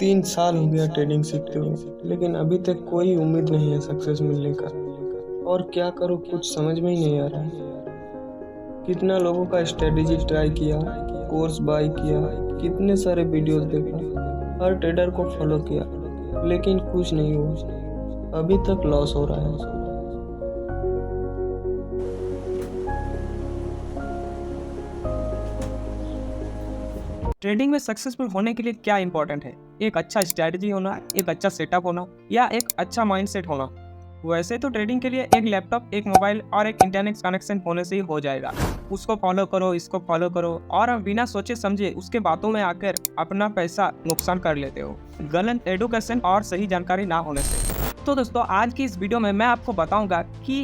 3 साल हो गया ट्रेडिंग सीखते हुए, लेकिन अभी तक कोई उम्मीद नहीं है सक्सेस मिलने का। और क्या करूँ कुछ समझ में ही नहीं आ रहा है। कितना लोगों का स्ट्रेटेजी ट्राई किया, कोर्स बाय किया, कितने सारे वीडियोस देखा, हर ट्रेडर को फॉलो किया, लेकिन कुछ नहीं हुआ। अभी तक लॉस हो रहा है। ट्रेडिंग में सक्सेसफुल होने के लिए क्या इंपॉर्टेंट है? एक अच्छा स्ट्रैटेजी होना, एक अच्छा सेटअप होना या एक अच्छा माइंडसेट होना। वैसे तो ट्रेडिंग के लिए एक लैपटॉप, एक मोबाइल और एक इंटरनेट कनेक्शन होने से ही हो जाएगा। उसको फॉलो करो, इसको फॉलो करो और आप बिना सोचे समझे उसके बातों में आकर अपना पैसा नुकसान कर लेते हो, गलत एडुकेशन और सही जानकारी ना होने से। तो दोस्तों, आज की इस वीडियो में मैं आपको बताऊंगा कि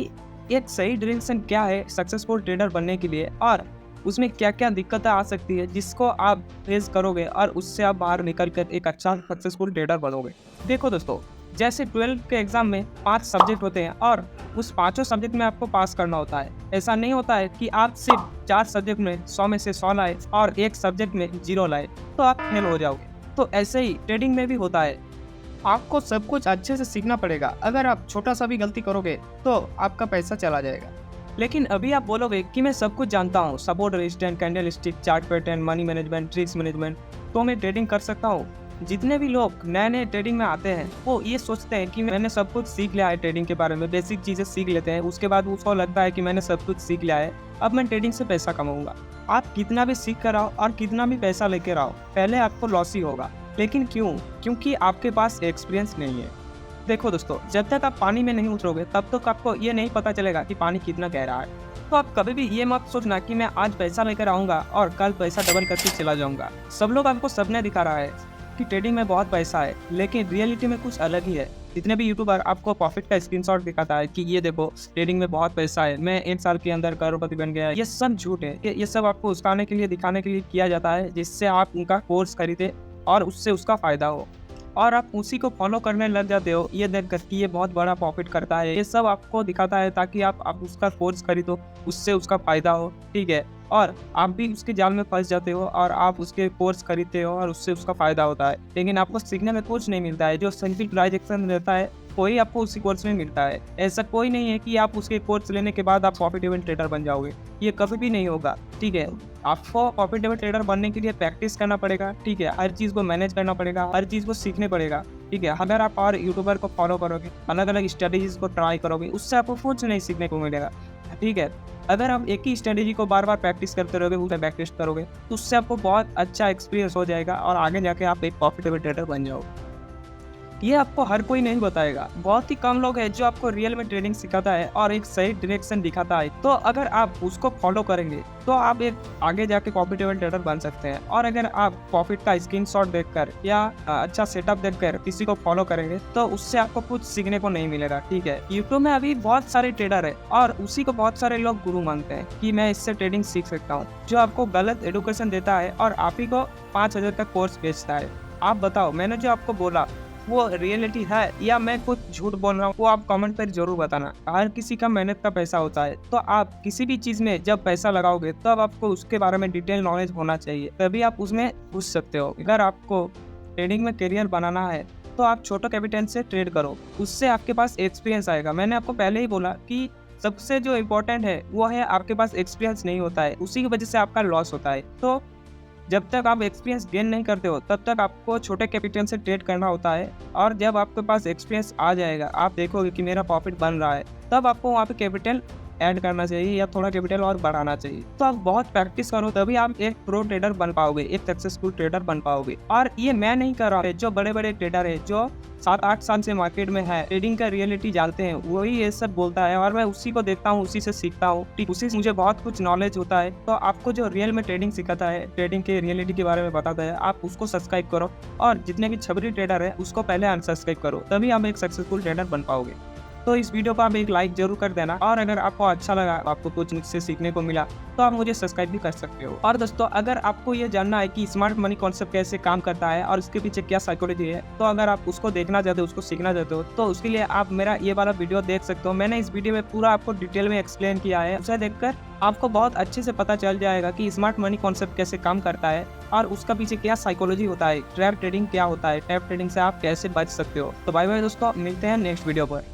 एक सही डायरेक्शन क्या है सक्सेसफुल ट्रेडर बनने के लिए और उसमें क्या क्या दिक्कतें आ सकती है जिसको आप फेस करोगे और उससे आप बाहर निकल कर एक अच्छा सक्सेसफुल ट्रेडर बनोगे। देखो दोस्तों, जैसे 12 के एग्जाम में 5 सब्जेक्ट होते हैं और उस पांचों सब्जेक्ट में आपको पास करना होता है। ऐसा नहीं होता है कि आप सिर्फ 4 सब्जेक्ट में 100 में से 100 लाए और एक सब्जेक्ट में 0 लाए तो आप फेल हो जाओगे। तो ऐसे ही ट्रेडिंग में भी होता है। आपको सब कुछ अच्छे से सीखना पड़ेगा। अगर आप छोटा सा भी गलती करोगे तो आपका पैसा चला जाएगा। लेकिन अभी आप बोलोगे कि मैं सब कुछ जानता हूँ, support, resistance, candle stick, chart pattern, money management, risk management, तो मैं ट्रेडिंग कर सकता हूँ। जितने भी लोग नए नए ट्रेडिंग में आते हैं वो ये सोचते हैं कि मैंने सब कुछ सीख लिया है ट्रेडिंग के बारे में, बेसिक चीज़ें सीख लेते हैं। उसके बाद उसको लगता है कि मैंने सब कुछ सीख लिया है, अब मैं ट्रेडिंग से पैसा कमाऊंगा। आप कितना भी सीख कर आओ और कितना भी पैसा लेकर आओ, पहले आपको लॉस ही होगा। लेकिन क्यों? क्योंकि आपके पास एक्सपीरियंस नहीं है। देखो दोस्तों, जब तक आप पानी में नहीं उतरोगे तब तक आपको ये नहीं पता चलेगा कि पानी कितना गहरा है। तो आप कभी भी ये मत सोचना कि मैं आज पैसा लेकर आऊँगा और कल पैसा डबल करके चला जाऊँगा। सब लोग आपको सपने दिखा रहा है कि ट्रेडिंग में बहुत पैसा है, लेकिन रियलिटी में कुछ अलग ही है। जितने भी यूट्यूबर आपको प्रॉफिट का स्क्रीनशॉट दिखाता है कि ये देखो ट्रेडिंग में बहुत पैसा है, मैं 1 साल के अंदर करोड़पति बन गया, ये सब झूठ है। ये सब आपको उस्काने के लिए, दिखाने के लिए किया जाता है, जिससे आप उनका कोर्स खरीदे और उससे उसका फ़ायदा हो और आप उसी को फॉलो करने लग जाते हो, ये देख कर कि ये बहुत बड़ा प्रॉफिट करता है। ये सब आपको दिखाता है ताकि आप उसका कोर्स खरीदो, उससे उसका फ़ायदा हो, ठीक है। और आप भी उसके जाल में फंस जाते हो और आप उसके कोर्स खरीदते हो और उससे उसका फ़ायदा होता है, लेकिन आपको सीखने में कुछ नहीं मिलता है। जो सिंपल ट्रांजैक्शन रहता है वही आपको उसी कोर्स में मिलता है। ऐसा कोई नहीं है कि आप उसके कोर्स लेने के बाद आप प्रॉफिटेबल ट्रेडर बन जाओगे, ये कभी भी नहीं होगा, ठीक है। आपको प्रॉफिटेबल ट्रेडर बनने के लिए प्रैक्टिस करना पड़ेगा, ठीक है। हर चीज़ को मैनेज करना पड़ेगा, हर चीज़ को सीखने पड़ेगा, ठीक है। अगर आप और यूट्यूबर को फॉलो करोगे, अलग अलग स्ट्रेटेजीज को ट्राई करोगे, उससे आपको कुछ नहीं सीखने को मिलेगा, ठीक है। अगर आप एक ही स्ट्रेटेजी को बार बार प्रैक्टिस करते रहोगे, उसे प्रैक्टिस करोगे, तो उससे आपको बहुत अच्छा एक्सपीरियंस हो जाएगा और आगे जाके आप एक प्रॉफिटेबल ट्रेडर बन जाओगे। ये आपको हर कोई नहीं बताएगा। बहुत ही कम लोग हैं जो आपको रियल में ट्रेडिंग सिखाता है और एक सही डायरेक्शन दिखाता है। तो अगर आप उसको फॉलो करेंगे तो आप एक आगे जाके प्रॉफिटेबल ट्रेडर बन सकते हैं। और अगर आप प्रॉफिट का स्क्रीनशॉट देखकर या अच्छा सेटअप देखकर किसी को फॉलो करेंगे तो उससे आपको कुछ सीखने को नहीं मिलेगा, ठीक है। यूट्यूब में अभी बहुत सारे ट्रेडर है और उसी को बहुत सारे लोग गुरु मानते हैं कि मैं इससे ट्रेडिंग सीख सकता हूँ, जो आपको गलत एडुकेशन देता है और आप ही को 5,000 का कोर्स बेचता है। आप बताओ, मैंने जो आपको बोला वो रियलिटी है या मैं कुछ झूठ बोल रहा हूँ, वो आप कमेंट पर जरूर बताना। हर किसी का मेहनत का पैसा होता है, तो आप किसी भी चीज़ में जब पैसा लगाओगे तब आपको उसके बारे में डिटेल नॉलेज होना चाहिए, तभी आप उसमें घुस सकते हो। अगर आपको ट्रेडिंग में करियर बनाना है तो आप छोटे कैपिटल से ट्रेड करो, उससे आपके पास एक्सपीरियंस आएगा। मैंने आपको पहले ही बोला कि सबसे जो इम्पोर्टेंट है वो है आपके पास एक्सपीरियंस नहीं होता है, उसी की वजह से आपका लॉस होता है। तो जब तक आप एक्सपीरियंस गेन नहीं करते हो तब तक आपको छोटे कैपिटल से ट्रेड करना होता है। और जब आपके पास एक्सपीरियंस आ जाएगा, आप देखोगे कि मेरा प्रॉफिट बन रहा है, तब आपको वहाँ पे कैपिटल ऐड करना चाहिए या थोड़ा कैपिटल और बढ़ाना चाहिए। तो आप बहुत प्रैक्टिस करो, तभी आप एक प्रो ट्रेडर बन पाओगे, एक सक्सेसफुल ट्रेडर बन पाओगे। और ये मैं नहीं कर रहा हूँ, जो बड़े बड़े ट्रेडर है जो 7-8 साल से मार्केट में है, ट्रेडिंग का रियलिटी जानते हैं, वही ये सब बोलता है और मैं उसी को देखता हूँ, उसी से सीखता हूँ, उसी से मुझे बहुत कुछ नॉलेज होता है। तो आपको जो रियल में ट्रेडिंग सिखाता है, ट्रेडिंग के रियलिटी के बारे में बताता है, आप उसको सब्सक्राइब करो और जितने भी छबरी ट्रेडर है उसको पहले अनसब्सक्राइब करो, तभी आप एक सक्सेसफुल ट्रेडर बन पाओगे। तो इस वीडियो को आप एक लाइक जरूर कर देना, और अगर आपको अच्छा लगा, आपको कुछ मुझसे सीखने को मिला, तो आप मुझे सब्सक्राइब भी कर सकते हो। और दोस्तों, अगर आपको ये जानना है कि स्मार्ट मनी कॉन्सेप्ट कैसे काम करता है और इसके पीछे क्या साइकोलॉजी है, तो अगर आप उसको देखना चाहते हो, उसको सीखना चाहते हो, तो उसके लिए आप मेरा ये वाला वीडियो देख सकते हो। मैंने इस वीडियो में पूरा आपको डिटेल में एक्सप्लेन किया है। उसे देखकर आपको बहुत अच्छे से पता चल जाएगा कि स्मार्ट मनी कॉन्सेप्ट कैसे काम करता है और उसका पीछे क्या साइकोलॉजी होता है, ट्रैप ट्रेडिंग क्या होता है, ट्रैप ट्रेडिंग से आप कैसे बच सकते हो। तो बाय बाय दोस्तों, मिलते हैं नेक्स्ट वीडियो पर।